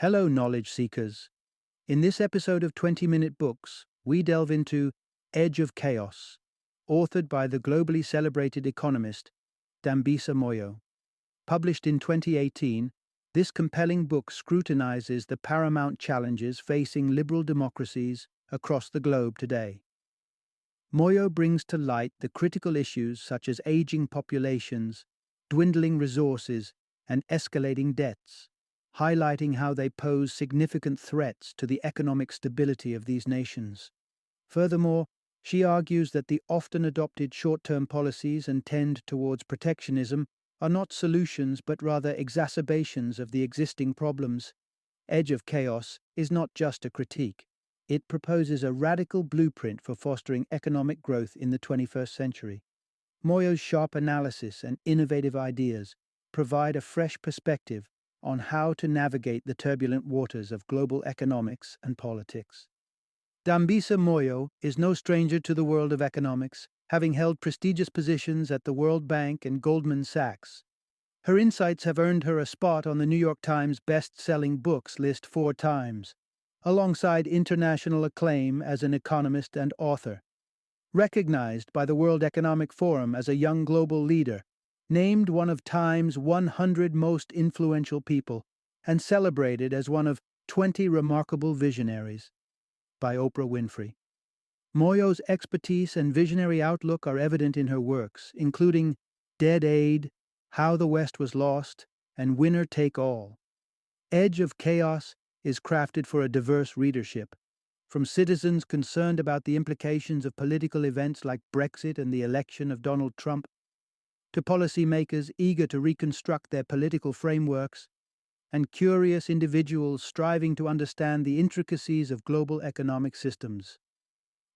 Hello, knowledge seekers. In this episode of 20-Minute Books, we delve into Edge of Chaos, authored by the globally celebrated economist Dambisa Moyo. Published in 2018, this compelling book scrutinizes the paramount challenges facing liberal democracies across the globe today. Moyo brings to light the critical issues such as aging populations, dwindling resources, and escalating debts, highlighting how they pose significant threats to the economic stability of these nations. Furthermore, she argues that the often adopted short-term policies and tend towards protectionism are not solutions but rather exacerbations of the existing problems. Edge of Chaos is not just a critique. It proposes a radical blueprint for fostering economic growth in the 21st century. Moyo's sharp analysis and innovative ideas provide a fresh perspective on how to navigate the turbulent waters of global economics and politics. Dambisa Moyo is no stranger to the world of economics, having held prestigious positions at the World Bank and Goldman Sachs. Her insights have earned her a spot on the New York Times best-selling books list 4 times, alongside international acclaim as an economist and author. Recognized by the World Economic Forum as a young global leader, named one of Time's 100 most influential people, and celebrated as one of 20 remarkable visionaries by Oprah Winfrey. Moyo's expertise and visionary outlook are evident in her works, including Dead Aid, How the West Was Lost, and Winner Take All. Edge of Chaos is crafted for a diverse readership, from citizens concerned about the implications of political events like Brexit and the election of Donald Trump, to policymakers eager to reconstruct their political frameworks, and curious individuals striving to understand the intricacies of global economic systems.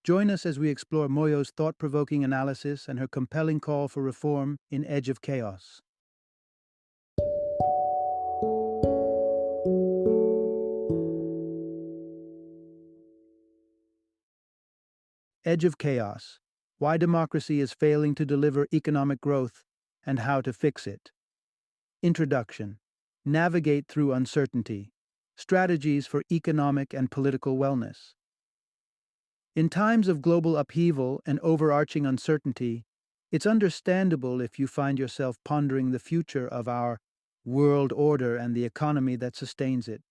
Join us as we explore Moyo's thought-provoking analysis and her compelling call for reform in Edge of Chaos. Edge of Chaos: Why Democracy is Failing to Deliver Economic Growth and How to Fix It. Introduction. Navigate through uncertainty. Strategies for economic and political wellness. In times of global upheaval and overarching uncertainty, it's understandable if you find yourself pondering the future of our world order and the economy that sustains it.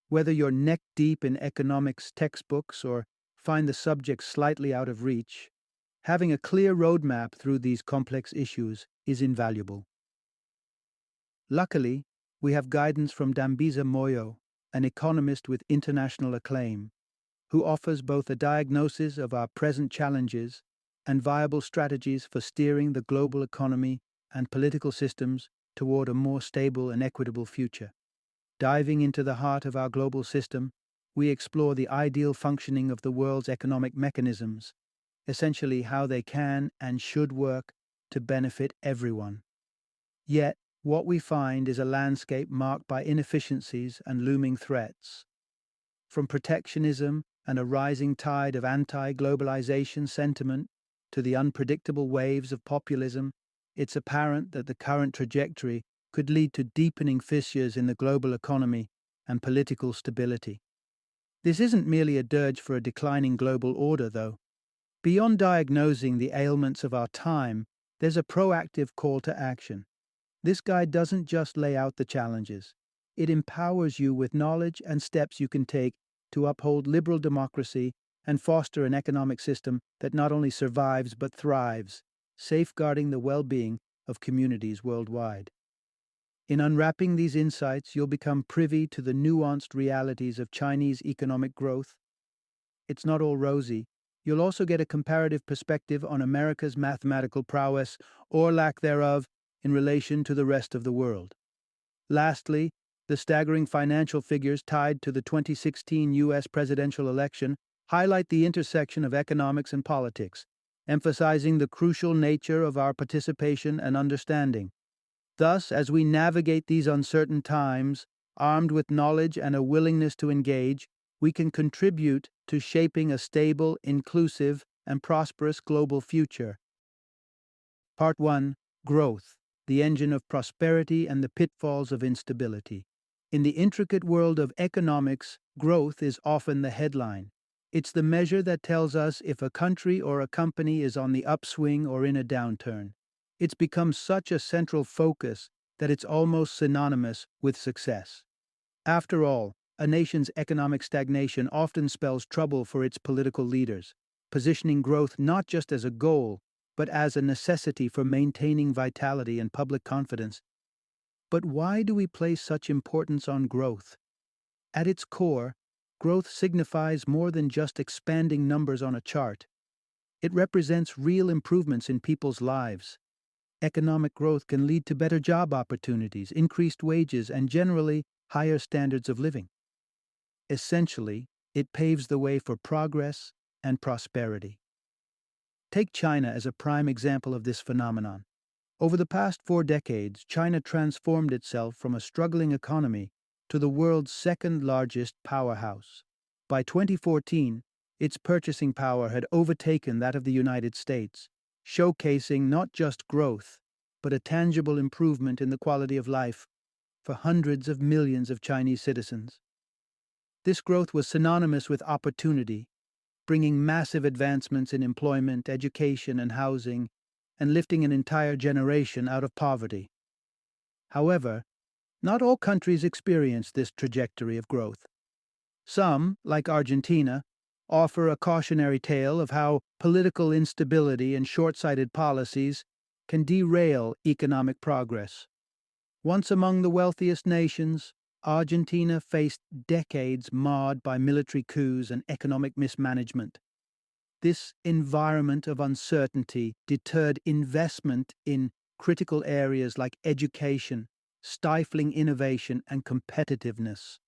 Whether you're neck-deep in economics textbooks or find the subject slightly out of reach, having a clear roadmap through these complex issues is invaluable. Luckily, we have guidance from Dambisa Moyo, an economist with international acclaim, who offers both a diagnosis of our present challenges and viable strategies for steering the global economy and political systems toward a more stable and equitable future. Diving into the heart of our global system, we explore the ideal functioning of the world's economic mechanisms, essentially how they can and should work to benefit everyone. Yet, what we find is a landscape marked by inefficiencies and looming threats. From protectionism and a rising tide of anti-globalization sentiment to the unpredictable waves of populism, it's apparent that the current trajectory could lead to deepening fissures in the global economy and political stability. This isn't merely a dirge for a declining global order, though. Beyond diagnosing the ailments of our time, there's a proactive call to action. This guide doesn't just lay out the challenges. It empowers you with knowledge and steps you can take to uphold liberal democracy and foster an economic system that not only survives but thrives, safeguarding the well-being of communities worldwide. In unwrapping these insights, you'll become privy to the nuanced realities of Chinese economic growth. It's not all rosy. You'll also get a comparative perspective on America's mathematical prowess, or lack thereof, in relation to the rest of the world. Lastly, the staggering financial figures tied to the 2016 U.S. presidential election highlight the intersection of economics and politics, emphasizing the crucial nature of our participation and understanding. Thus, as we navigate these uncertain times, armed with knowledge and a willingness to engage, we can contribute to shaping a stable, inclusive, and prosperous global future. Part 1. Growth: The Engine of Prosperity and the Pitfalls of Instability. In the intricate world of economics, growth is often the headline. It's the measure that tells us if a country or a company is on the upswing or in a downturn. It's become such a central focus that it's almost synonymous with success. After all, a nation's economic stagnation often spells trouble for its political leaders, positioning growth not just as a goal, but as a necessity for maintaining vitality and public confidence. But why do we place such importance on growth? At its core, growth signifies more than just expanding numbers on a chart. It represents real improvements in people's lives. Economic growth can lead to better job opportunities, increased wages, and generally higher standards of living. Essentially, it paves the way for progress and prosperity. Take China as a prime example of this phenomenon. Over the past 4 decades, China transformed itself from a struggling economy to the world's second largest powerhouse. By 2014, its purchasing power had overtaken that of the United States, showcasing not just growth, but a tangible improvement in the quality of life for hundreds of millions of Chinese citizens. This growth was synonymous with opportunity, bringing massive advancements in employment, education, and housing, and lifting an entire generation out of poverty. However, not all countries experience this trajectory of growth. Some, like Argentina, offer a cautionary tale of how political instability and short-sighted policies can derail economic progress. Once among the wealthiest nations, Argentina faced decades marred by military coups and economic mismanagement. This environment of uncertainty deterred investment in critical areas like education, stifling innovation and competitiveness.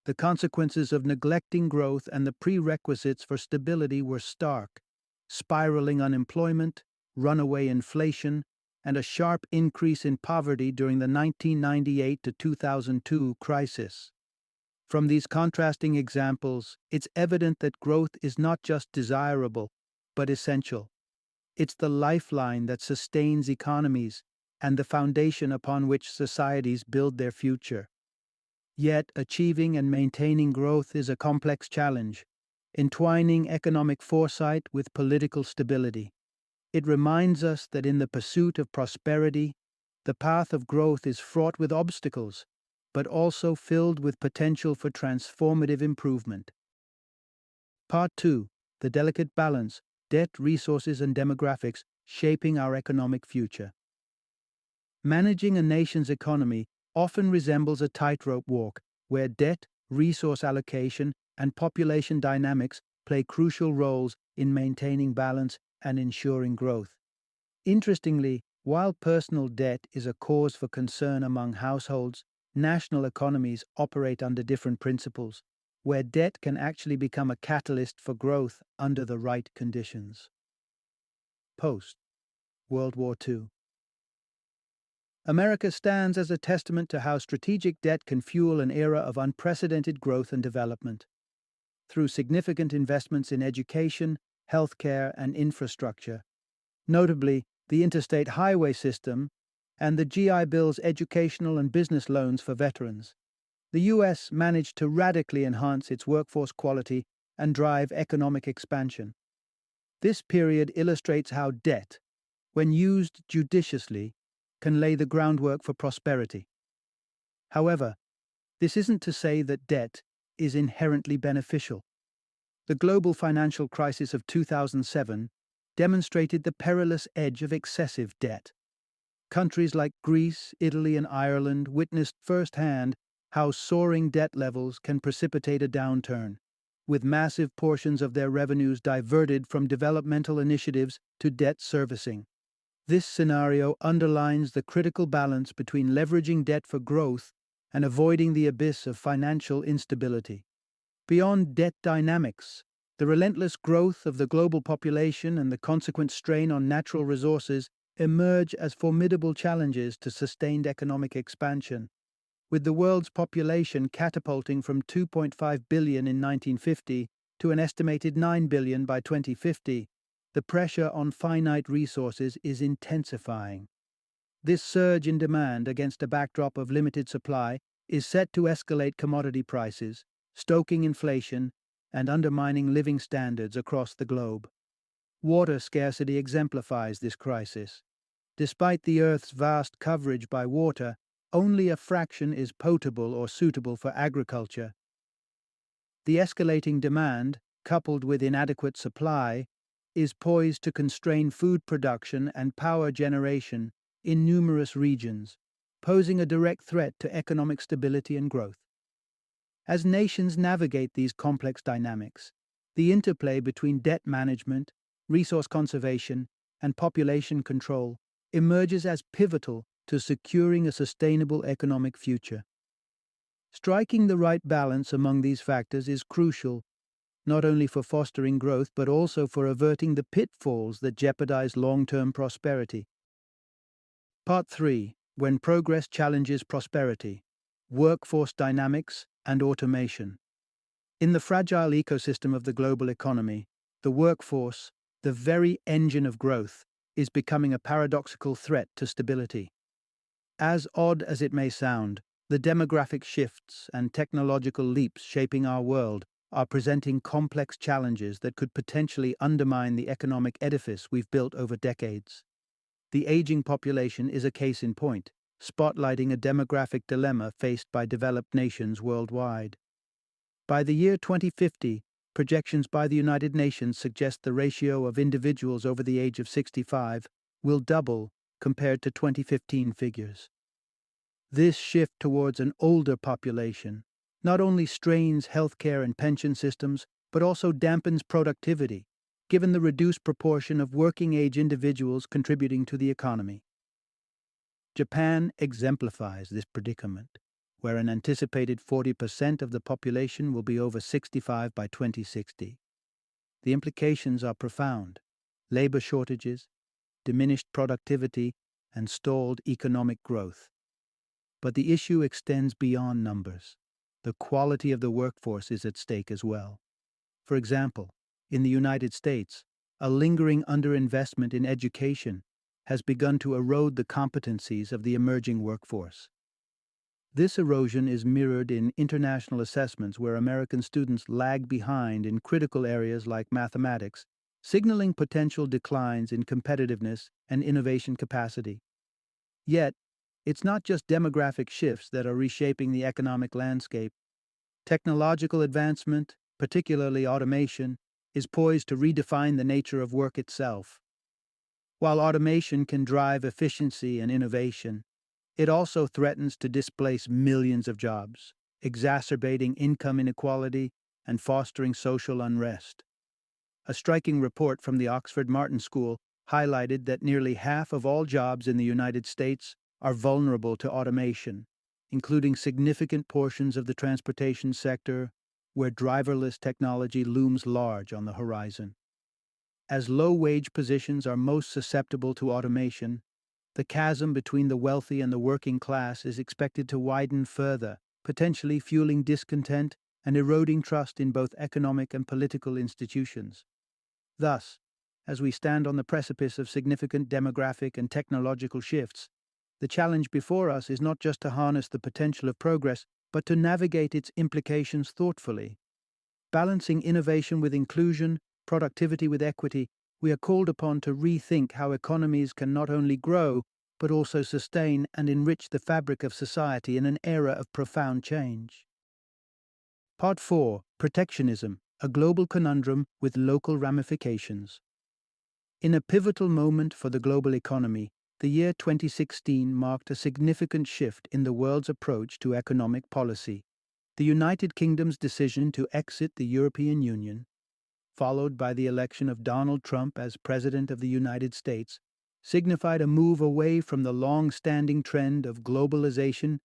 The consequences of neglecting growth and the prerequisites for stability were stark: spiraling unemployment, runaway inflation, and a sharp increase in poverty during the 1998 to 2002 crisis. From these contrasting examples, it's evident that growth is not just desirable, but essential. It's the lifeline that sustains economies and the foundation upon which societies build their future. Yet, achieving and maintaining growth is a complex challenge, entwining economic foresight with political stability. It reminds us that in the pursuit of prosperity, the path of growth is fraught with obstacles, but also filled with potential for transformative improvement. Part 2. The delicate balance: debt, resources, and demographics shaping our economic future. Managing a nation's economy often resembles a tightrope walk, where debt, resource allocation, and population dynamics play crucial roles in maintaining balance and ensuring growth. Interestingly, while personal debt is a cause for concern among households, national economies operate under different principles, where debt can actually become a catalyst for growth under the right conditions. Post World War II. America stands as a testament to how strategic debt can fuel an era of unprecedented growth and development. Through significant investments in education, healthcare, and infrastructure, notably the interstate highway system and the GI Bill's educational and business loans for veterans, the U.S. managed to radically enhance its workforce quality and drive economic expansion. This period illustrates how debt, when used judiciously, can lay the groundwork for prosperity. However, this isn't to say that debt is inherently beneficial. The global financial crisis of 2007 demonstrated the perilous edge of excessive debt. Countries like Greece, Italy, and Ireland witnessed firsthand how soaring debt levels can precipitate a downturn, with massive portions of their revenues diverted from developmental initiatives to debt servicing. This scenario underlines the critical balance between leveraging debt for growth and avoiding the abyss of financial instability. Beyond debt dynamics, the relentless growth of the global population and the consequent strain on natural resources emerge as formidable challenges to sustained economic expansion. With the world's population catapulting from 2.5 billion in 1950 to an estimated 9 billion by 2050, the pressure on finite resources is intensifying. This surge in demand against a backdrop of limited supply is set to escalate commodity prices, stoking inflation, and undermining living standards across the globe. Water scarcity exemplifies this crisis. Despite the Earth's vast coverage by water, only a fraction is potable or suitable for agriculture. The escalating demand, coupled with inadequate supply, is poised to constrain food production and power generation in numerous regions, posing a direct threat to economic stability and growth. As nations navigate these complex dynamics, the interplay between debt management, resource conservation, and population control emerges as pivotal to securing a sustainable economic future. Striking the right balance among these factors is crucial, not only for fostering growth but also for averting the pitfalls that jeopardize long-term prosperity. Part 3. When Progress Challenges Prosperity: Workforce Dynamics and Automation. In the fragile ecosystem of the global economy, the workforce, the very engine of growth, is becoming a paradoxical threat to stability. As odd as it may sound, the demographic shifts and technological leaps shaping our world are presenting complex challenges that could potentially undermine the economic edifice we've built over decades. The aging population is a case in point, spotlighting a demographic dilemma faced by developed nations worldwide. By the year 2050, projections by the United Nations suggest the ratio of individuals over the age of 65 will double compared to 2015 figures. This shift towards an older population not only strains healthcare and pension systems, but also dampens productivity, given the reduced proportion of working-age individuals contributing to the economy. Japan exemplifies this predicament, where an anticipated 40% of the population will be over 65 by 2060. The implications are profound: labor shortages, diminished productivity, and stalled economic growth. But the issue extends beyond numbers. The quality of the workforce is at stake as well. For example, in the United States, a lingering underinvestment in education has begun to erode the competencies of the emerging workforce. This erosion is mirrored in international assessments where American students lag behind in critical areas like mathematics, signaling potential declines in competitiveness and innovation capacity. Yet, it's not just demographic shifts that are reshaping the economic landscape. Technological advancement, particularly automation, is poised to redefine the nature of work itself. While automation can drive efficiency and innovation, it also threatens to displace millions of jobs, exacerbating income inequality and fostering social unrest. A striking report from the Oxford Martin School highlighted that nearly half of all jobs in the United States are vulnerable to automation, including significant portions of the transportation sector, where driverless technology looms large on the horizon. As low-wage positions are most susceptible to automation, the chasm between the wealthy and the working class is expected to widen further, potentially fueling discontent and eroding trust in both economic and political institutions. Thus, as we stand on the precipice of significant demographic and technological shifts, the challenge before us is not just to harness the potential of progress, but to navigate its implications thoughtfully. Balancing innovation with inclusion, productivity with equity, we are called upon to rethink how economies can not only grow, but also sustain and enrich the fabric of society in an era of profound change. Part 4. Protectionism, a global conundrum with local ramifications. In a pivotal moment for the global economy, the year 2016 marked a significant shift in the world's approach to economic policy. The United Kingdom's decision to exit the European Union, followed by the election of Donald Trump as President of the United States, signified a move away from the long-standing trend of globalization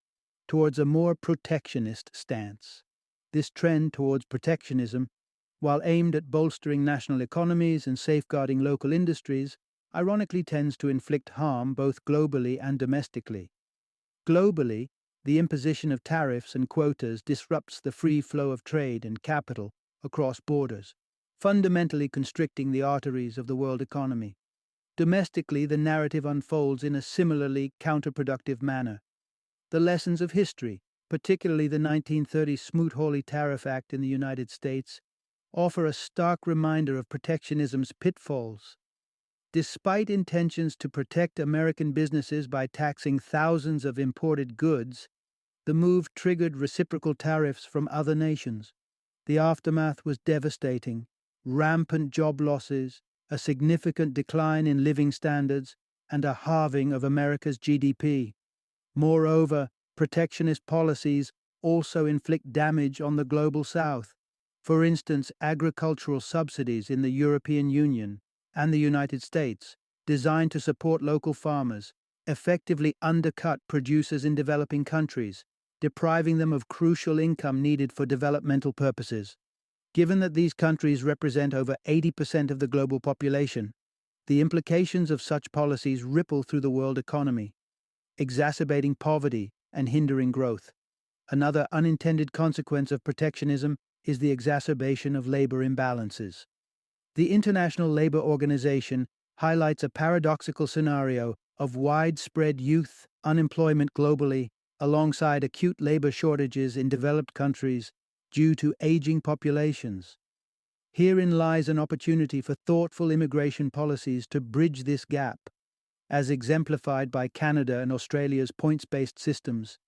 towards a more protectionist stance. This trend towards protectionism, while aimed at bolstering national economies and safeguarding local industries, ironically tends to inflict harm both globally and domestically. Globally, the imposition of tariffs and quotas disrupts the free flow of trade and capital across borders, fundamentally constricting the arteries of the world economy. Domestically, the narrative unfolds in a similarly counterproductive manner. The lessons of history, particularly the 1930 Smoot-Hawley Tariff Act in the United States, offer a stark reminder of protectionism's pitfalls. Despite intentions to protect American businesses by taxing thousands of imported goods, the move triggered reciprocal tariffs from other nations. The aftermath was devastating: rampant job losses, a significant decline in living standards, and a halving of America's GDP. Moreover, protectionist policies also inflict damage on the global South. For instance, agricultural subsidies in the European Union and the United States, designed to support local farmers, effectively undercut producers in developing countries, depriving them of crucial income needed for developmental purposes. Given that these countries represent over 80% of the global population, the implications of such policies ripple through the world economy, exacerbating poverty and hindering growth. Another unintended consequence of protectionism is the exacerbation of labor imbalances. The International Labor Organization highlights a paradoxical scenario of widespread youth unemployment globally, alongside acute labor shortages in developed countries due to aging populations. Herein lies an opportunity for thoughtful immigration policies to bridge this gap, as exemplified by Canada and Australia's points-based systems,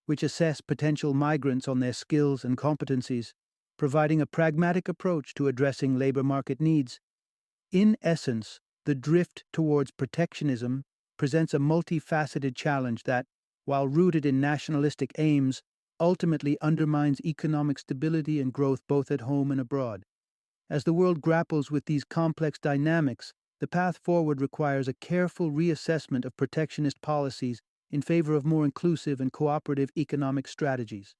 which assess potential migrants on their skills and competencies, providing a pragmatic approach to addressing labor market needs. In essence, the drift towards protectionism presents a multifaceted challenge that, while rooted in nationalistic aims, ultimately undermines economic stability and growth both at home and abroad. As the world grapples with these complex dynamics, the path forward requires a careful reassessment of protectionist policies in favor of more inclusive and cooperative economic strategies.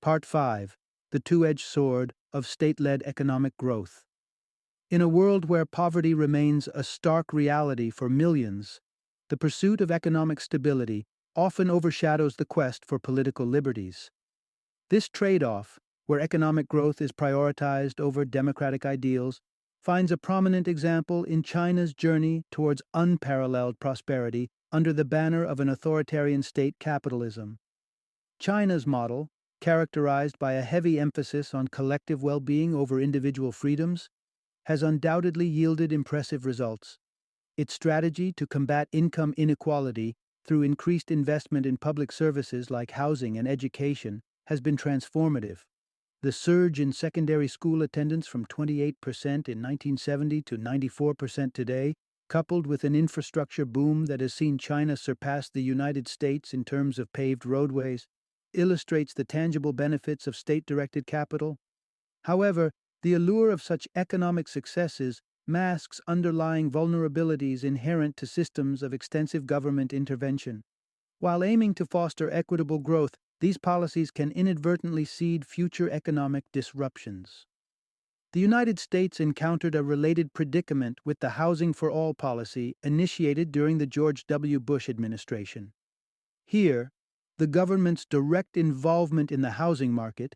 Part 5. The Two-Edged Sword of State-Led Economic Growth. In a world where poverty remains a stark reality for millions, the pursuit of economic stability often overshadows the quest for political liberties. This trade-off, where economic growth is prioritized over democratic ideals, finds a prominent example in China's journey towards unparalleled prosperity under the banner of an authoritarian state capitalism. China's model, characterized by a heavy emphasis on collective well-being over individual freedoms, has undoubtedly yielded impressive results. Its strategy to combat income inequality through increased investment in public services like housing and education has been transformative. The surge in secondary school attendance from 28% in 1970 to 94% today, coupled with an infrastructure boom that has seen China surpass the United States in terms of paved roadways, illustrates the tangible benefits of state-directed capital. However, the allure of such economic successes masks underlying vulnerabilities inherent to systems of extensive government intervention. While aiming to foster equitable growth, these policies can inadvertently seed future economic disruptions. The United States encountered a related predicament with the Housing for All policy initiated during the George W. Bush administration. Here, the government's direct involvement in the housing market,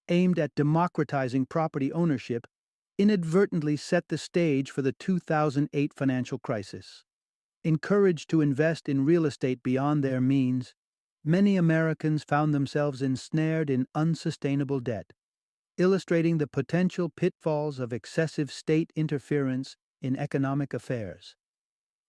aimed at democratizing property ownership, inadvertently set the stage for the 2008 financial crisis. Encouraged to invest in real estate beyond their means, many Americans found themselves ensnared in unsustainable debt, illustrating the potential pitfalls of excessive state interference in economic affairs.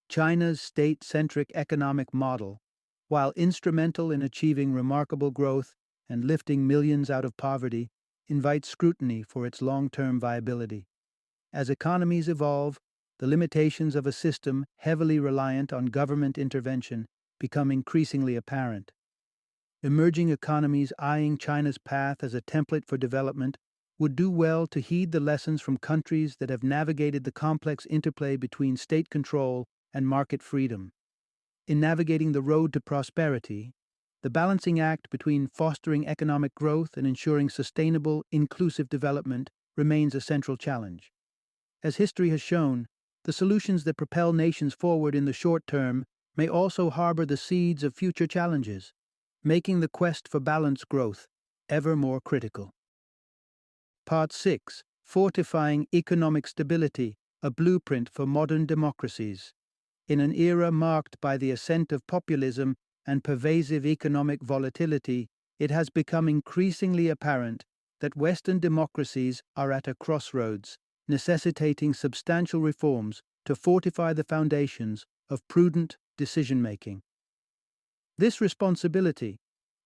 China's state-centric economic model, while instrumental in achieving remarkable growth and lifting millions out of poverty, invites scrutiny for its long-term viability. As economies evolve, the limitations of a system heavily reliant on government intervention become increasingly apparent. Emerging economies eyeing China's path as a template for development would do well to heed the lessons from countries that have navigated the complex interplay between state control and market freedom. In navigating the road to prosperity, the balancing act between fostering economic growth and ensuring sustainable, inclusive development remains a central challenge. As history has shown, the solutions that propel nations forward in the short term may also harbor the seeds of future challenges, making the quest for balanced growth ever more critical. Part 6. Fortifying Economic Stability, a Blueprint for Modern Democracies. In an era marked by the ascent of populism, and pervasive economic volatility, it has become increasingly apparent that Western democracies are at a crossroads, necessitating substantial reforms to fortify the foundations of prudent decision-making. This responsibility,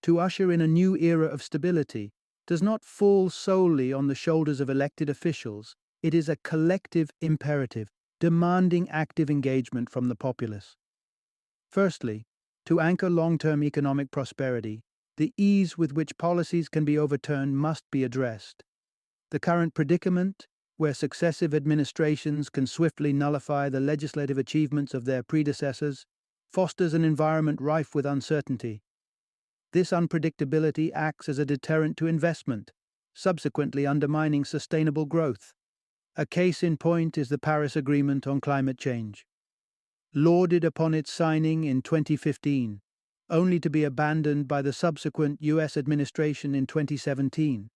to usher in a new era of stability, does not fall solely on the shoulders of elected officials. It is a collective imperative, demanding active engagement from the populace. Firstly, to anchor long-term economic prosperity, the ease with which policies can be overturned must be addressed. The current predicament, where successive administrations can swiftly nullify the legislative achievements of their predecessors, fosters an environment rife with uncertainty. This unpredictability acts as a deterrent to investment, subsequently undermining sustainable growth. A case in point is the Paris Agreement on climate change. Lauded upon its signing in 2015, only to be abandoned by the subsequent U.S. administration in 2017.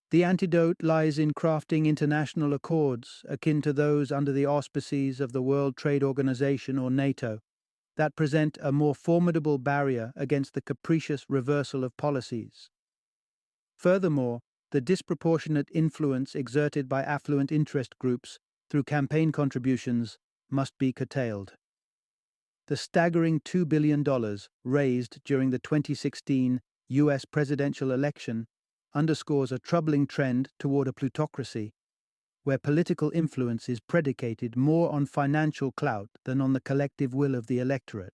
The antidote lies in crafting international accords akin to those under the auspices of the World Trade Organization or NATO, that present a more formidable barrier against the capricious reversal of policies. Furthermore, the disproportionate influence exerted by affluent interest groups through campaign contributions must be curtailed. The staggering $2 billion raised during the 2016 U.S. presidential election underscores a troubling trend toward a plutocracy, where political influence is predicated more on financial clout than on the collective will of the electorate.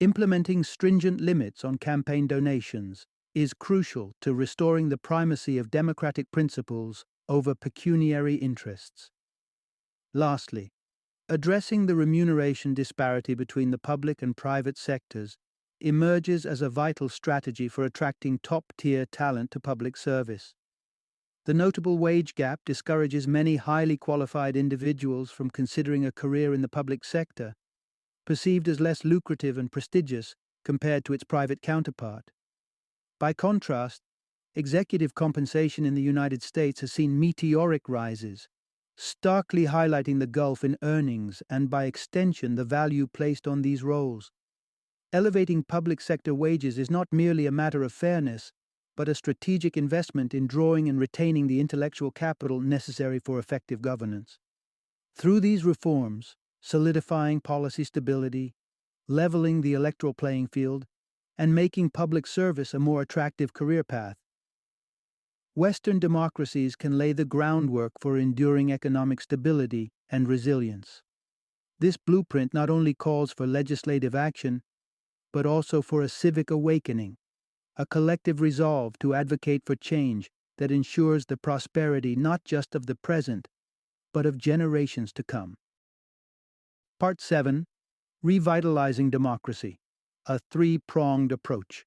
Implementing stringent limits on campaign donations is crucial to restoring the primacy of democratic principles over pecuniary interests. Lastly, addressing the remuneration disparity between the public and private sectors emerges as a vital strategy for attracting top-tier talent to public service. The notable wage gap discourages many highly qualified individuals from considering a career in the public sector, perceived as less lucrative and prestigious compared to its private counterpart. By contrast, executive compensation in the United States has seen meteoric rises, starkly highlighting the gulf in earnings and, by extension, the value placed on these roles. Elevating public sector wages is not merely a matter of fairness, but a strategic investment in drawing and retaining the intellectual capital necessary for effective governance. Through these reforms, solidifying policy stability, leveling the electoral playing field, and making public service a more attractive career path, Western democracies can lay the groundwork for enduring economic stability and resilience. This blueprint not only calls for legislative action, but also for a civic awakening, a collective resolve to advocate for change that ensures the prosperity not just of the present, but of generations to come. Part 7. Revitalizing Democracy, a three-pronged approach.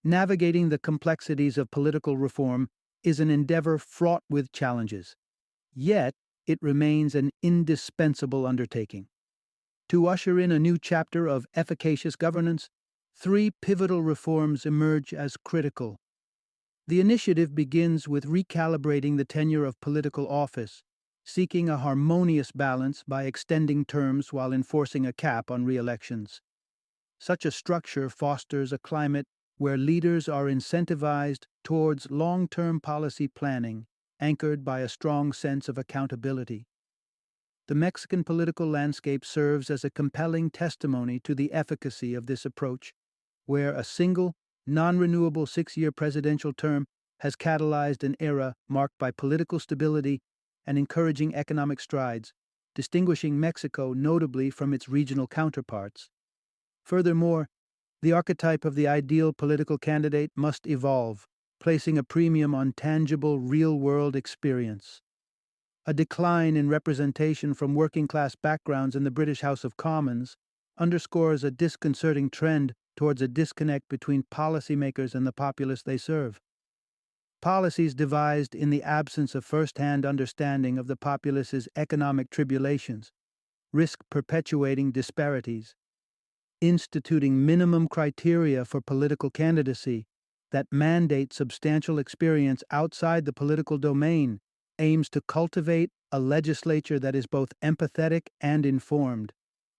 Navigating the complexities of political reform is an endeavor fraught with challenges, yet it remains an indispensable undertaking. To usher in a new chapter of efficacious governance, three pivotal reforms emerge as critical. The initiative begins with recalibrating the tenure of political office, seeking a harmonious balance by extending terms while enforcing a cap on re-elections. Such a structure fosters a climate where leaders are incentivized towards long-term policy planning, anchored by a strong sense of accountability. The Mexican political landscape serves as a compelling testimony to the efficacy of this approach, where a single, non-renewable 6-year presidential term has catalyzed an era marked by political stability and encouraging economic strides, distinguishing Mexico notably from its regional counterparts. Furthermore, the archetype of the ideal political candidate must evolve, placing a premium on tangible, real-world experience. A decline in representation from working-class backgrounds in the British House of Commons underscores a disconcerting trend towards a disconnect between policymakers and the populace they serve. Policies devised in the absence of first-hand understanding of the populace's economic tribulations risk perpetuating disparities. Instituting minimum criteria for political candidacy that mandate substantial experience outside the political domain aims to cultivate a legislature that is both empathetic and informed.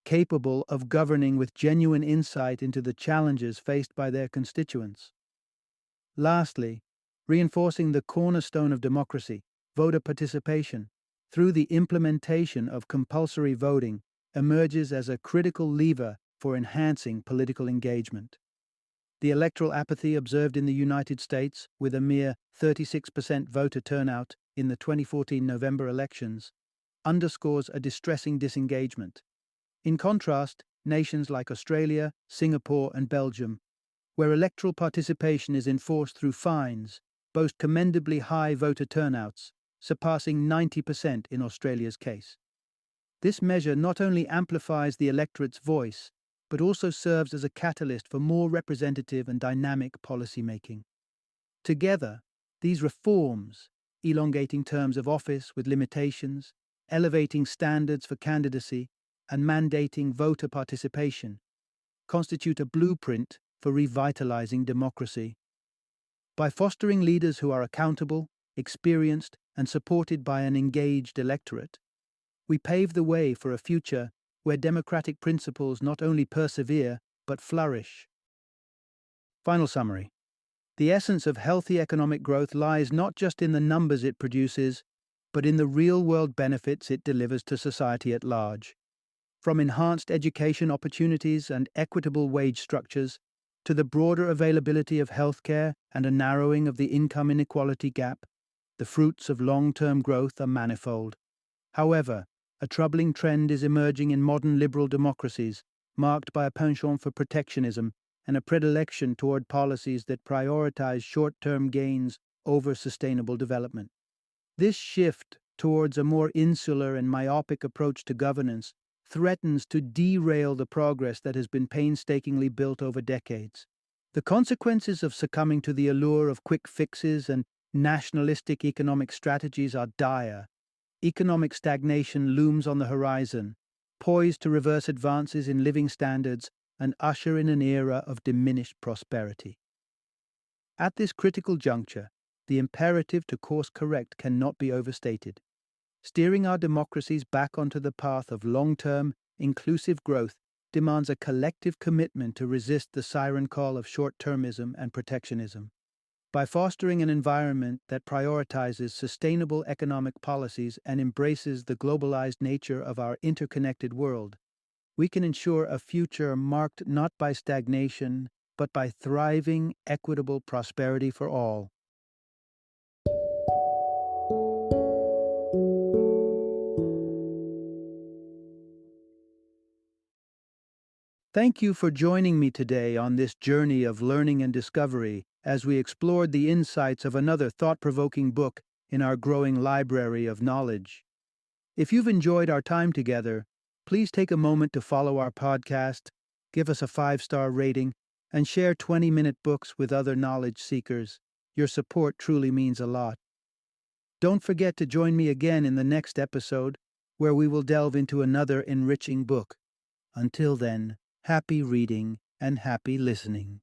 capable of governing with genuine insight into the challenges faced by their constituents. Lastly, reinforcing the cornerstone of democracy, voter participation, through the implementation of compulsory voting, emerges as a critical lever for enhancing political engagement. The electoral apathy observed in the United States, with a mere 36% voter turnout in the 2014 November elections, underscores a distressing disengagement. In contrast, nations like Australia, Singapore, and Belgium, where electoral participation is enforced through fines, boast commendably high voter turnouts, surpassing 90% in Australia's case. This measure not only amplifies the electorate's voice, but also serves as a catalyst for more representative and dynamic policymaking. Together, these reforms, elongating terms of office with limitations, elevating standards for candidacy, and mandating voter participation, constitute a blueprint for revitalizing democracy. By fostering leaders who are accountable, experienced, and supported by an engaged electorate, we pave the way for a future where democratic principles not only persevere, but flourish. Final summary. The essence of healthy economic growth lies not just in the numbers it produces, but in the real-world benefits it delivers to society at large. From enhanced education opportunities and equitable wage structures, to the broader availability of healthcare and a narrowing of the income inequality gap, the fruits of long-term growth are manifold. However, a troubling trend is emerging in modern liberal democracies, marked by a penchant for protectionism and a predilection toward policies that prioritize short-term gains over sustainable development. This shift towards a more insular and myopic approach to governance threatens to derail the progress that has been painstakingly built over decades. The consequences of succumbing to the allure of quick fixes and nationalistic economic strategies are dire. Economic stagnation looms on the horizon, poised to reverse advances in living standards and usher in an era of diminished prosperity. At this critical juncture, the imperative to course correct cannot be overstated. Steering our democracies back onto the path of long-term, inclusive growth demands a collective commitment to resist the siren call of short-termism and protectionism. By fostering an environment that prioritizes sustainable economic policies and embraces the globalized nature of our interconnected world, we can ensure a future marked not by stagnation, but by thriving, equitable prosperity for all. Thank you for joining me today on this journey of learning and discovery as we explored the insights of another thought-provoking book in our growing library of knowledge. If you've enjoyed our time together, please take a moment to follow our podcast, give us a 5-star rating, and share 20-minute books with other knowledge seekers. Your support truly means a lot. Don't forget to join me again in the next episode, where we will delve into another enriching book. Until then, happy reading and happy listening.